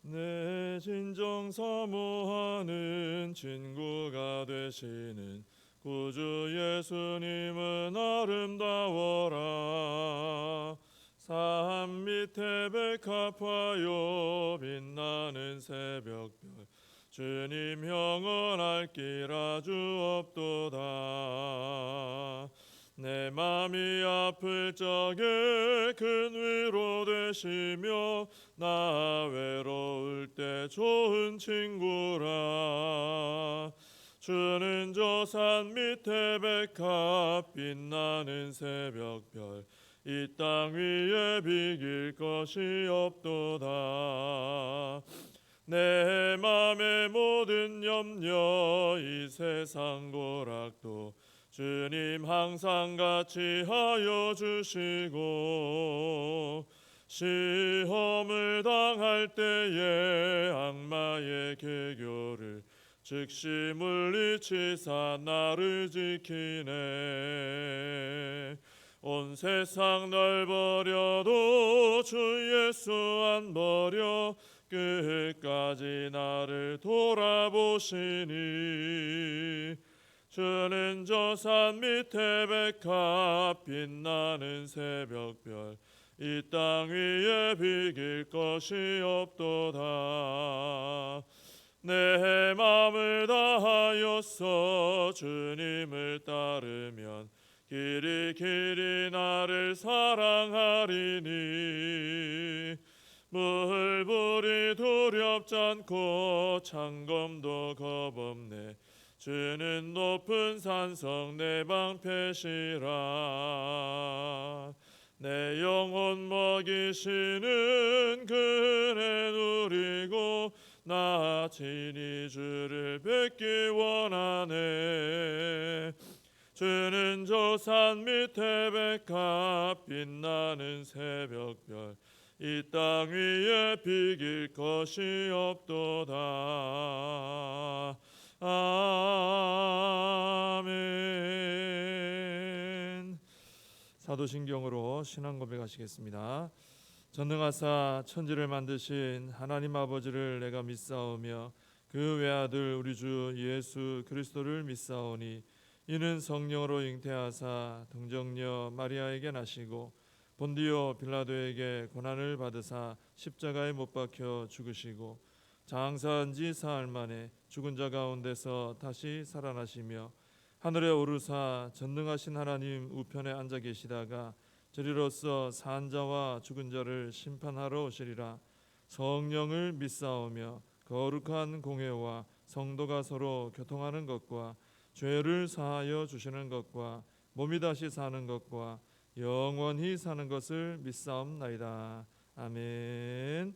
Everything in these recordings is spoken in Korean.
내 진정 사모하는 친구가 되시는 구주 예수님은 아름다워라. 산 밑에 백합화요 빛나는 새벽별 주님 영원할 길 아주 없도다. 내 맘이 아플 적에 큰 위로 되시며 나 외로울 때 좋은 친구라. 주는 저 산 밑에 백합 빛나는 새벽별 이 땅 위에 비길 것이 없도다. 내 맘의 모든 염려 이 세상 고락도 주님 항상 같이 하여 주시고 시험을 당할 때에 악마의 계교를 즉시 물리치사 나를 지키네. 온 세상 널 버려도 주 예수 안 버려 끝까지 나를 돌아보시니. 주는 저 산 밑에 백합 빛나는 새벽별 이 땅 위에 비길 것이 없도다. 내 마음을 다하여서 주님을 따르면 길이 길이 나를 사랑하리니. 물불이 두렵지 않고 창검도 겁없네. 주는 높은 산성 내 방패시라. 내 영혼 먹이시는 그네 누리고 나 친히 주를 뵙기 원하네. 주는 저 산 밑에 백합 빛나는 새벽별 이 땅 위에 비길 것이 없도다. 아멘. 사도신경으로 신앙 고백하시겠습니다. 전능하사 천지를 만드신 하나님 아버지를 내가 믿사오며 그 외아들 우리 주 예수 그리스도를 믿사오니 이는 성령으로 잉태하사 동정녀 마리아에게 나시고 본디오 빌라도에게 고난을 받으사 십자가에 못 박혀 죽으시고 장사한 지 사흘 만에 죽은 자 가운데서 다시 살아나시며 하늘에 오르사 전능하신 하나님 우편에 앉아 계시다가 저리로서 산 자와 죽은 자를 심판하러 오시리라. 성령을 믿사오며 거룩한 공회와 성도가 서로 교통하는 것과 죄를 사하여 주시는 것과 몸이 다시 사는 것과 영원히 사는 것을 믿사옵나이다. 아멘.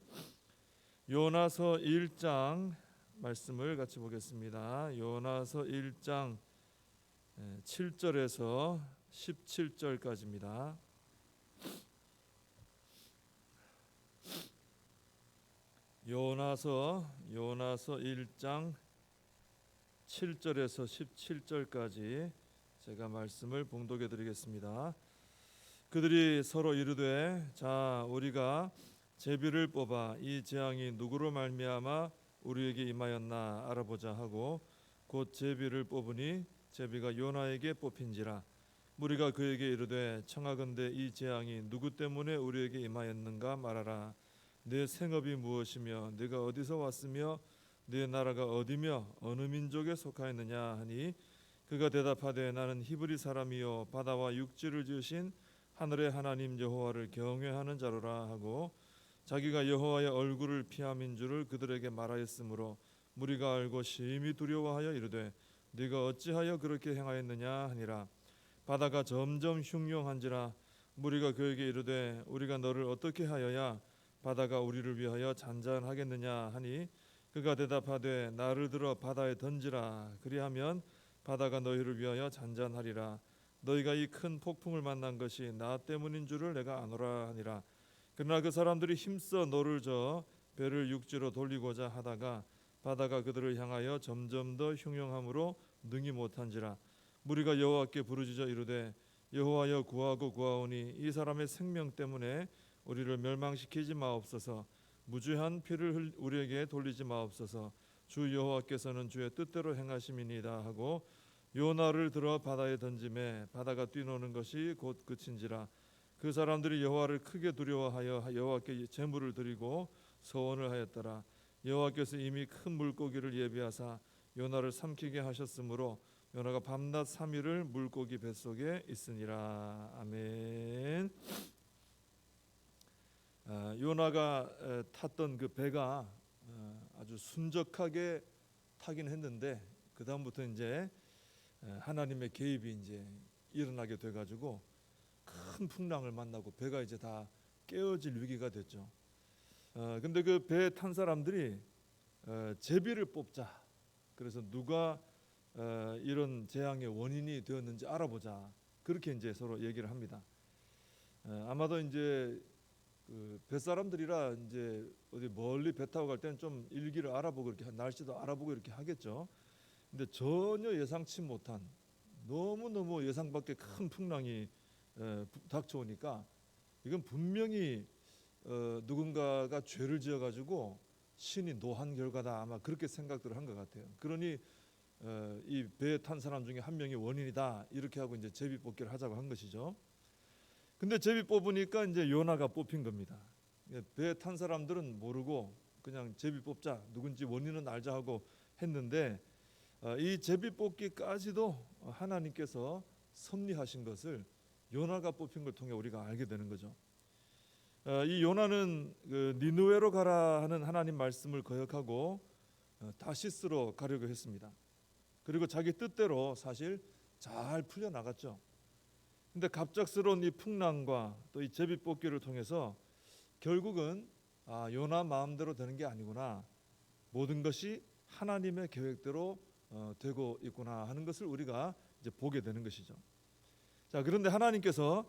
요나서 1장 말씀을 같이 보겠습니다. 요나서 1장 7절에서 17절까지입니다. 요나서 1장 7절에서 17절까지 제가 말씀을 봉독해 드리겠습니다. 그들이 서로 이르되 자 우리가 제비를 뽑아 이 재앙이 누구로 말미암아 우리에게 임하였나 알아보자 하고 곧 제비를 뽑으니 제비가 요나에게 뽑힌지라. 무리가 그에게 이르되 청하건대 이 재앙이 누구 때문에 우리에게 임하였는가 말하라. 내 생업이 무엇이며 네가 어디서 왔으며 네 나라가 어디며 어느 민족에 속하였느냐 하니 그가 대답하되 나는 히브리 사람이요 바다와 육지를 지으신 하늘의 하나님 여호와를 경외하는 자로라 하고 자기가 여호와의 얼굴을 피함인 줄을 그들에게 말하였으므로 무리가 알고 심히 두려워하여 이르되 네가 어찌하여 그렇게 행하였느냐 하니라. 바다가 점점 흉흉한지라. 무리가 그에게 이르되 우리가 너를 어떻게 하여야 바다가 우리를 위하여 잔잔하겠느냐 하니 그가 대답하되 나를 들어 바다에 던지라. 그리하면 바다가 너희를 위하여 잔잔하리라. 너희가 이 큰 폭풍을 만난 것이 나 때문인 줄을 내가 아노라 하니라. 그러나 그 사람들이 힘써 노를 저어 배를 육지로 돌리고자 하다가 바다가 그들을 향하여 점점 더 흉흉함으로 능히 못한지라. 무리가 여호와께 부르짖어 이르되 여호와여 구하고 구하오니 이 사람의 생명 때문에 우리를 멸망시키지 마옵소서. 무죄한 피를 우리에게 돌리지 마옵소서. 주 여호와께서는 주의 뜻대로 행하심이니이다 하고 요나를 들어 바다에 던짐에 바다가 뛰노는 것이 곧 그친지라. 그 사람들이 여호와를 크게 두려워하여 여호와께 제물을 드리고 서원을 하였더라. 여호와께서 이미 큰 물고기를 예비하사 요나를 삼키게 하셨으므로 요나가 밤낮 3일을 물고기 뱃속에 있으니라. 아멘. 요나가 탔던 그 배가 아주 순적하게 타긴 했는데 그 다음부터 이제 하나님의 개입이 이제 일어나게 돼가지고 큰 풍랑을 만나고 배가 이제 다 깨어질 위기가 됐죠. 근데 그 배에 탄 사람들이 제비를 뽑자. 그래서 누가 이런 재앙의 원인이 되었는지 알아보자. 그렇게 이제 서로 얘기를 합니다. 아마도 이제 그 뱃사람들이라 이제 어디 멀리 배 타고 갈 때는 좀 일기를 알아보고 이렇게 날씨도 알아보고 이렇게 하겠죠. 근데 전혀 예상치 못한 너무 예상 밖의 큰 풍랑이 닥쳐오니까 이건 분명히 누군가가 죄를 지어가지고 신이 노한 결과다. 아마 그렇게 생각들을 한 것 같아요. 그러니 이 배에 탄 사람 중에 한 명이 원인이다. 이렇게 하고 이제 제비 뽑기를 하자고 한 것이죠. 근데 제비 뽑으니까 이제 요나가 뽑힌 겁니다. 배에 탄 사람들은 모르고 그냥 제비 뽑자, 누군지 원인은 알자 하고 했는데 이 제비 뽑기까지도 하나님께서 섭리하신 것을 요나가 뽑힌 걸 통해 우리가 알게 되는 거죠. 이 요나는 그 니느웨로 가라 하는 하나님 말씀을 거역하고 다시스로 가려고 했습니다. 그리고 자기 뜻대로 사실 잘 풀려 나갔죠. 근데 갑작스러운 이 풍랑과 또 이 제비 뽑기를 통해서 결국은 요나 마음대로 되는 게 아니구나, 모든 것이 하나님의 계획대로 되고 있구나 하는 것을 우리가 이제 보게 되는 것이죠. 자, 그런데 하나님께서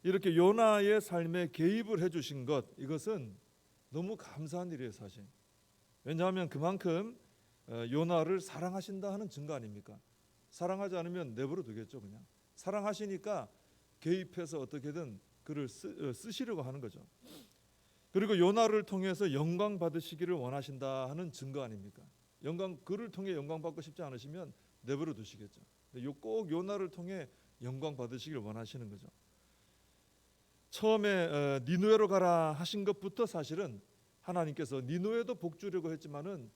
이렇게 요나의 삶에 개입을 해주신 것, 이것은 너무 감사한 일이에요, 사실. 왜냐하면 그만큼 요나를 사랑하신다 하는 증거 아닙니까? 사랑하지 않으면 내버려 두겠죠, 그냥. 사랑하시니까 개입해서 어떻게든 그를 쓰시려고 하는 거죠. 그리고 요나를 통해서 영광 받으시기를 원하신다 하는 증거 아닙니까? 그를 통해 영광 받고 싶지 않으시면 내버려 두시겠죠. 근데 꼭 요나를 통해 영광 받으시기를 원하시는 거죠. 처음에 니느웨로 가라 하신 것부터 사실은 하나님께서 니느웨도 복 주려고 했지만은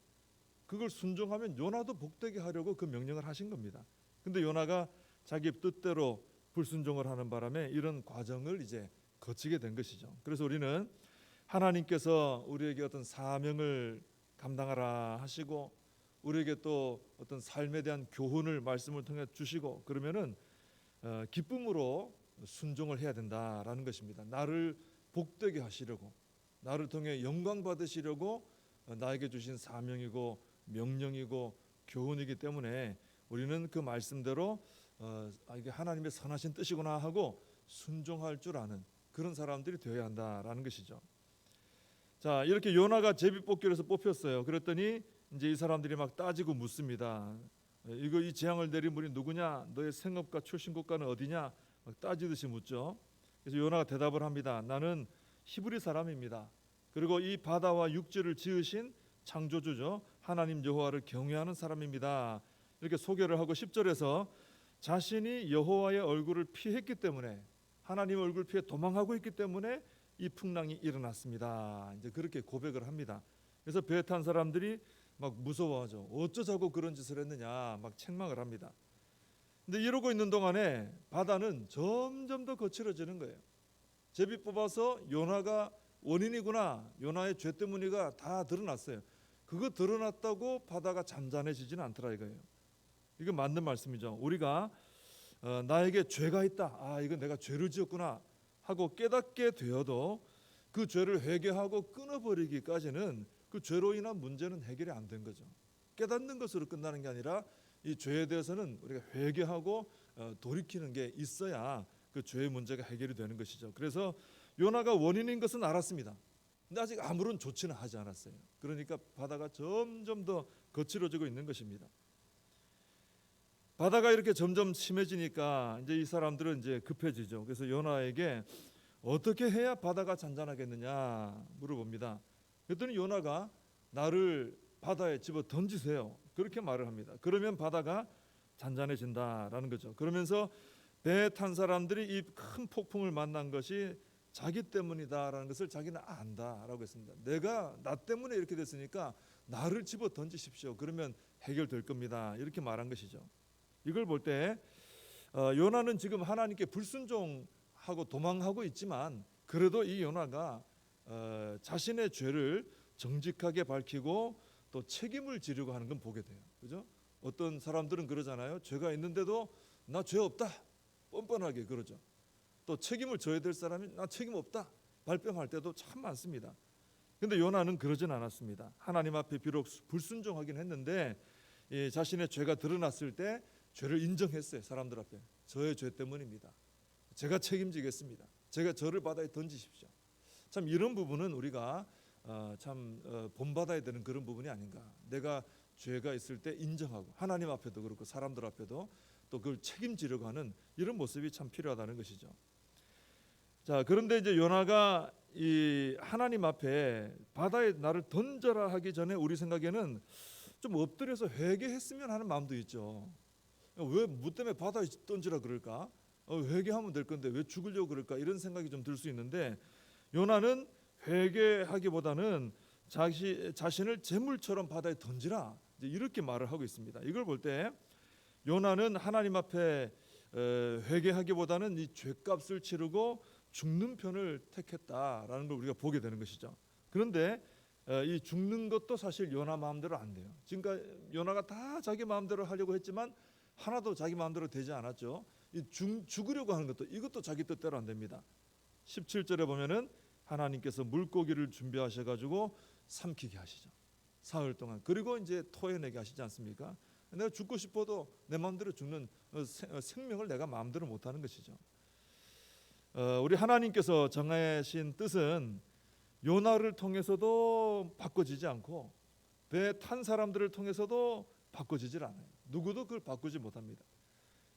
그걸 순종하면 요나도 복되게 하려고 그 명령을 하신 겁니다. 근데 요나가 자기 뜻대로 불순종을 하는 바람에 이런 과정을 이제 거치게 된 것이죠. 그래서 우리는 하나님께서 우리에게 어떤 사명을 감당하라 하시고 우리에게 또 어떤 삶에 대한 교훈을 말씀을 통해 주시고 그러면은 기쁨으로 순종을 해야 된다라는 것입니다. 나를 복되게 하시려고, 나를 통해 영광 받으시려고 나에게 주신 사명이고 명령이고 교훈이기 때문에 우리는 그 말씀대로 이게 하나님의 선하신 뜻이구나 하고 순종할 줄 아는 그런 사람들이 되어야 한다라는 것이죠. 자, 이렇게 요나가 제비뽑기로서 뽑혔어요. 그랬더니 이제 이 사람들이 막 따지고 묻습니다. 이 재앙을 내린 분이 누구냐? 너의 생업과 출신국가는 어디냐? 막 따지듯이 묻죠. 그래서 요나가 대답을 합니다. 나는 히브리 사람입니다. 그리고 이 바다와 육지를 지으신 창조주죠. 하나님 여호와를 경외하는 사람입니다. 이렇게 소개를 하고 10절에서 자신이 여호와의 얼굴을 피했기 때문에, 하나님의 얼굴을 피해 도망하고 있기 때문에 이 풍랑이 일어났습니다. 이제 그렇게 고백을 합니다. 그래서 배에 탄 사람들이 막 무서워하죠. 어쩌자고 그런 짓을 했느냐, 막 책망을 합니다. 근데 이러고 있는 동안에 바다는 점점 더 거칠어지는 거예요. 제비 뽑아서 요나가 원인이구나, 요나의 죄 때문이가 다 드러났어요. 그거 드러났다고 바다가 잠잠해지지는 않더라 이거예요. 이거 맞는 말씀이죠. 우리가 나에게 죄가 있다, 이건 내가 죄를 지었구나 하고 깨닫게 되어도 그 죄를 회개하고 끊어버리기까지는 그 죄로 인한 문제는 해결이 안 된 거죠. 깨닫는 것으로 끝나는 게 아니라 이 죄에 대해서는 우리가 회개하고 돌이키는 게 있어야 그 죄의 문제가 해결이 되는 것이죠. 그래서 요나가 원인인 것은 알았습니다. 근데 아직 아무런 조치는 하지 않았어요. 그러니까 바다가 점점 더 거칠어지고 있는 것입니다. 바다가 이렇게 점점 심해지니까 이제 이 사람들은 이제 급해지죠. 그래서 요나에게 어떻게 해야 바다가 잔잔하겠느냐 물어봅니다. 그랬더니 요나가 나를 바다에 집어 던지세요. 그렇게 말을 합니다. 그러면 바다가 잔잔해진다라는 거죠. 그러면서 배에 탄 사람들이 이 큰 폭풍을 만난 것이 자기 때문이다라는 것을 자기는 안다라고 했습니다. 내가 나 때문에 이렇게 됐으니까 나를 집어 던지십시오. 그러면 해결될 겁니다. 이렇게 말한 것이죠. 이걸 볼 때 요나는 지금 하나님께 불순종하고 도망하고 있지만 그래도 이 요나가 자신의 죄를 정직하게 밝히고 또 책임을 지려고 하는 건 보게 돼요. 그죠? 어떤 사람들은 그러잖아요. 죄가 있는데도 나 죄 없다. 뻔뻔하게 그러죠. 또 책임을 져야 될 사람이 나 책임 없다. 발뺌할 때도 참 많습니다. 근데 요나는 그러진 않았습니다. 하나님 앞에 비록 불순종하긴 했는데 자신의 죄가 드러났을 때 죄를 인정했어요. 사람들 앞에. 저의 죄 때문입니다. 제가 책임지겠습니다. 제가 저를 바다에 던지십시오. 참 이런 부분은 우리가 본받아야 되는 그런 부분이 아닌가. 내가 죄가 있을 때 인정하고 하나님 앞에도 그렇고 사람들 앞에도 또 그걸 책임지려고 하는 이런 모습이 참 필요하다는 것이죠. 자, 그런데 이제 요나가 이 하나님 앞에 바다에 나를 던져라 하기 전에 우리 생각에는 좀 엎드려서 회개했으면 하는 마음도 있죠. 왜 뭐 때문에 바다에 던지라 그럴까? 회개하면 될 건데 왜 죽으려고 그럴까? 이런 생각이 좀 들 수 있는데 요나는 회개하기보다는 자신을 재물처럼 바다에 던지라 이렇게 말을 하고 있습니다. 이걸 볼 때 요나는 하나님 앞에 회개하기보다는 이 죄값을 치르고 죽는 편을 택했다라는 걸 우리가 보게 되는 것이죠. 그런데 이 죽는 것도 사실 요나 마음대로 안 돼요. 지금까지 요나가 다 자기 마음대로 하려고 했지만 하나도 자기 마음대로 되지 않았죠. 이 죽으려고 하는 것도 이것도 자기 뜻대로 안 됩니다. 17절에 보면은 하나님께서 물고기를 준비하셔 가지고 삼키게 하시죠. 사흘 동안. 그리고 이제 토해내게 하시지 않습니까? 내가 죽고 싶어도 내 마음대로 죽는 생명을 내가 마음대로 못 하는 것이죠. 우리 하나님께서 정하신 뜻은 요나를 통해서도 바꿔지지 않고 배에 탄 사람들을 통해서도 바꿔지질 않아요. 누구도 그걸 바꾸지 못합니다.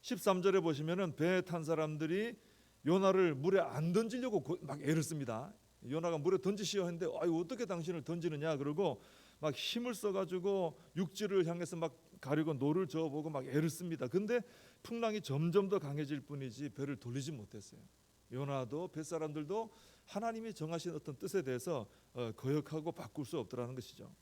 13절에 보시면은 배에 탄 사람들이 요나를 물에 안 던지려고 막 애를 씁니다. 요나가 물에 던지시오 했는데 아유 어떻게 당신을 던지느냐 그러고 막 힘을 써가지고 육지를 향해서 막 가려고 노를 저어보고 막 애를 씁니다. 근데 풍랑이 점점 더 강해질 뿐이지 배를 돌리지 못했어요. 요나도 뱃사람들도 하나님이 정하신 어떤 뜻에 대해서 거역하고 바꿀 수 없더라는 것이죠.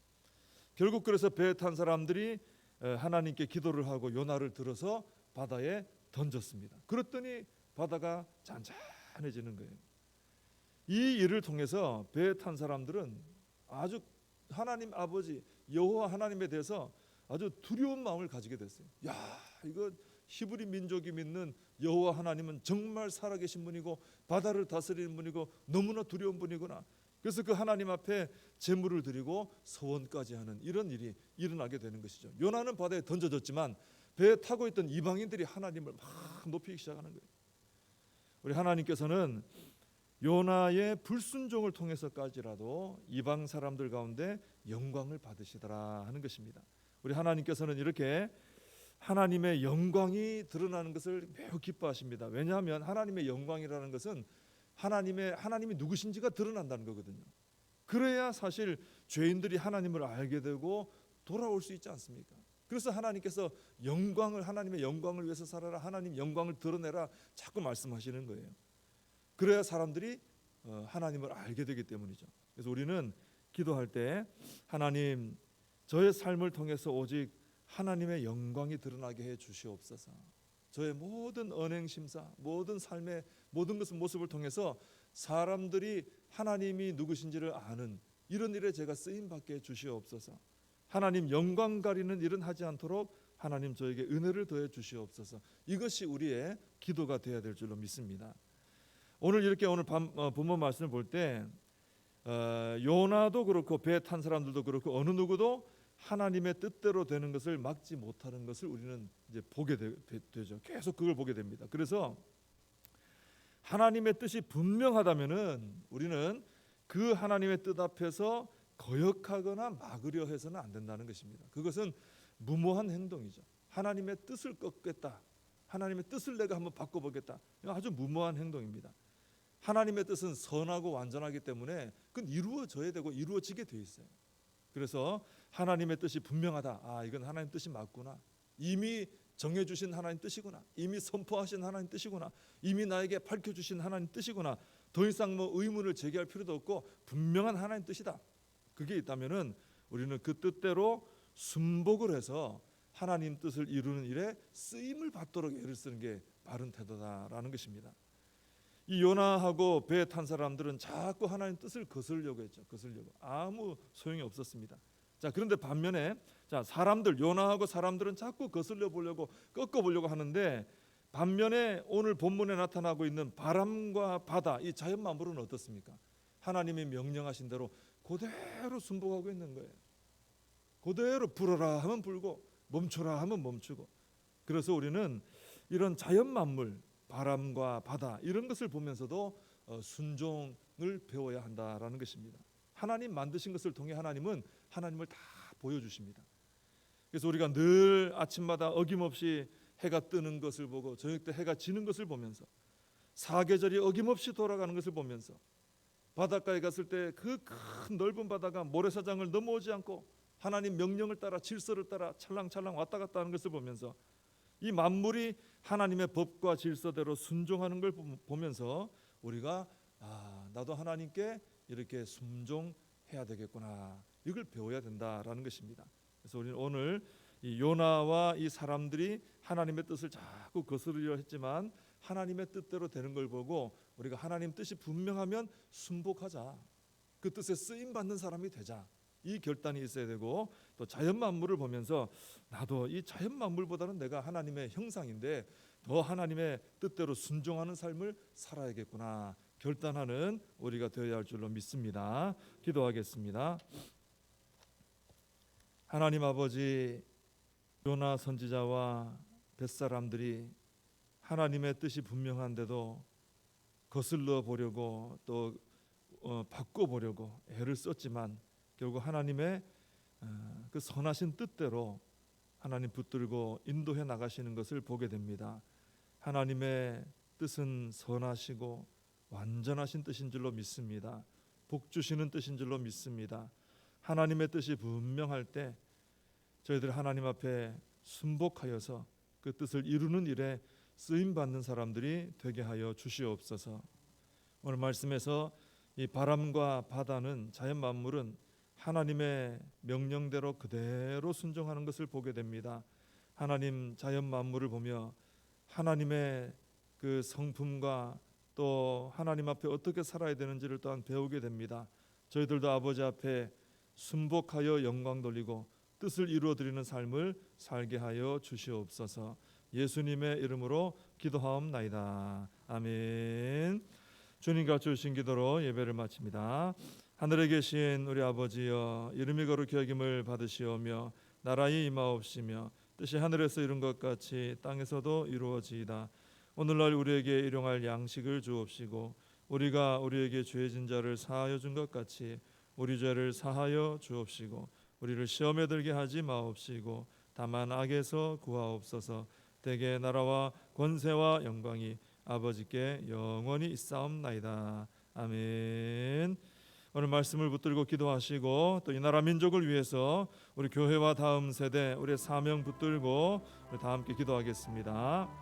결국 그래서 배에 탄 사람들이 하나님께 기도를 하고 요나를 들어서 바다에 던졌습니다. 그랬더니 바다가 잔잔해지는 거예요. 이 일을 통해서 배에 탄 사람들은 아주 하나님 아버지 여호와 하나님에 대해서 아주 두려운 마음을 가지게 됐어요. 야, 이거 히브리 민족이 믿는 여호와 하나님은 정말 살아계신 분이고 바다를 다스리는 분이고 너무나 두려운 분이구나. 그래서 그 하나님 앞에 제물을 드리고 서원까지 하는 이런 일이 일어나게 되는 것이죠. 요나는 바다에 던져졌지만 배에 타고 있던 이방인들이 하나님을 막 높이기 시작하는 거예요. 우리 하나님께서는 요나의 불순종을 통해서까지라도 이방 사람들 가운데 영광을 받으시더라 하는 것입니다. 우리 하나님께서는 이렇게 하나님의 영광이 드러나는 것을 매우 기뻐하십니다. 왜냐하면 하나님의 영광이라는 것은 하나님이 누구신지가 드러난다는 거거든요. 그래야 사실 죄인들이 하나님을 알게 되고 돌아올 수 있지 않습니까? 그래서 하나님께서 하나님의 영광을 위해서 살아라, 하나님 영광을 드러내라 자꾸 말씀하시는 거예요. 그래야 사람들이 하나님을 알게 되기 때문이죠. 그래서 우리는 기도할 때 하나님 저의 삶을 통해서 오직 하나님의 영광이 드러나게 해 주시옵소서. 저의 모든 언행 심사, 모든 삶의 모든 것을 모습을 통해서 사람들이 하나님이 누구신지를 아는 이런 일에 제가 쓰임 받게 해 주시옵소서. 하나님 영광 가리는 일은 하지 않도록 하나님 저에게 은혜를 더해 주시옵소서. 이것이 우리의 기도가 되어야 될 줄로 믿습니다. 오늘 이렇게 오늘 본문 말씀을 볼 때 요나도 그렇고 배에 탄 사람들도 그렇고 어느 누구도 하나님의 뜻대로 되는 것을 막지 못하는 것을 우리는 이제 보게 되죠. 계속 그걸 보게 됩니다. 그래서 하나님의 뜻이 분명하다면은 우리는 그 하나님의 뜻 앞에서 거역하거나 막으려 해서는 안 된다는 것입니다. 그것은 무모한 행동이죠. 하나님의 뜻을 꺾겠다. 하나님의 뜻을 내가 한번 바꿔보겠다. 아주 무모한 행동입니다. 하나님의 뜻은 선하고 완전하기 때문에 그건 이루어져야 되고 이루어지게 돼 있어요. 그래서 하나님의 뜻이 분명하다. 아, 이건 하나님 뜻이 맞구나. 이미 정해주신 하나님 뜻이구나. 이미 선포하신 하나님 뜻이구나. 이미 나에게 밝혀주신 하나님 뜻이구나. 더 이상 뭐 의문을 제기할 필요도 없고 분명한 하나님 뜻이다. 그게 있다면은 우리는 그 뜻대로 순복을 해서 하나님 뜻을 이루는 일에 쓰임을 받도록 애를 쓰는 게 바른 태도다라는 것입니다. 이 요나하고 배에 탄 사람들은 자꾸 하나님 뜻을 거스르려고 했죠. 거스르려고. 아무 소용이 없었습니다. 자, 그런데 반면에 사람들, 요나하고 사람들은 자꾸 거슬려 보려고 꺾어 보려고 하는데, 반면에 오늘 본문에 나타나고 있는 바람과 바다, 이 자연 만물은 어떻습니까? 하나님이 명령하신 대로 그대로 순복하고 있는 거예요. 그대로 불어라 하면 불고 멈춰라 하면 멈추고. 그래서 우리는 이런 자연 만물, 바람과 바다 이런 것을 보면서도 순종을 배워야 한다라는 것입니다. 하나님 만드신 것을 통해 하나님은 하나님을 다 보여주십니다. 그래서 우리가 늘 아침마다 어김없이 해가 뜨는 것을 보고 저녁 때 해가 지는 것을 보면서 사계절이 어김없이 돌아가는 것을 보면서 바닷가에 갔을 때 그 큰 넓은 바다가 모래사장을 넘어오지 않고 하나님 명령을 따라 질서를 따라 찰랑찰랑 왔다 갔다 하는 것을 보면서 이 만물이 하나님의 법과 질서대로 순종하는 걸 보면서 우리가 나도 하나님께 이렇게 순종해야 되겠구나, 이걸 배워야 된다라는 것입니다. 그래서 우리는 오늘 이 요나와 이 사람들이 하나님의 뜻을 자꾸 거스르려 했지만 하나님의 뜻대로 되는 걸 보고 우리가 하나님 뜻이 분명하면 순복하자, 그 뜻에 쓰임 받는 사람이 되자, 이 결단이 있어야 되고, 또 자연 만물을 보면서 나도 이 자연 만물보다는 내가 하나님의 형상인데 더 하나님의 뜻대로 순종하는 삶을 살아야겠구나 결단하는 우리가 되어야 할 줄로 믿습니다. 기도하겠습니다. 하나님 아버지, 요나 선지자와 뱃사람들이 하나님의 뜻이 분명한데도 거슬러 보려고 또 바꿔보려고 애를 썼지만 결국 하나님의 그 선하신 뜻대로 하나님 붙들고 인도해 나가시는 것을 보게 됩니다. 하나님의 뜻은 선하시고 완전하신 뜻인 줄로 믿습니다. 복 주시는 뜻인 줄로 믿습니다. 하나님의 뜻이 분명할 때 저희들 하나님 앞에 순복하여서 그 뜻을 이루는 일에 쓰임받는 사람들이 되게 하여 주시옵소서. 오늘 말씀에서 이 바람과 바다는, 자연 만물은 하나님의 명령대로 그대로 순종하는 것을 보게 됩니다. 하나님 자연 만물을 보며 하나님의 그 성품과 또 하나님 앞에 어떻게 살아야 되는지를 또한 배우게 됩니다. 저희들도 아버지 앞에 순복하여 영광 돌리고 뜻을 이루어드리는 삶을 살게 하여 주시옵소서. 예수님의 이름으로 기도하옵나이다. 아멘. 주님 가르쳐주신 기도로 예배를 마칩니다. 하늘에 계신 우리 아버지여, 이름이 거룩히 여김을 받으시오며 나라의 임하옵시며 뜻이 하늘에서 이룬 것 같이 땅에서도 이루어지이다. 오늘날 우리에게 일용할 양식을 주옵시고 우리가 우리에게 죄진 자를 사하여 준 것 같이 우리 죄를 사하여 주옵시고 우리를 시험에 들게 하지 마옵시고 다만 악에서 구하옵소서. 대개 나라와 권세와 영광이 아버지께 영원히 있사옵나이다. 아멘. 오늘 말씀을 붙들고 기도하시고 또 이 나라 민족을 위해서 우리 교회와 다음 세대 우리의 사명 붙들고 우리 다 함께 기도하겠습니다.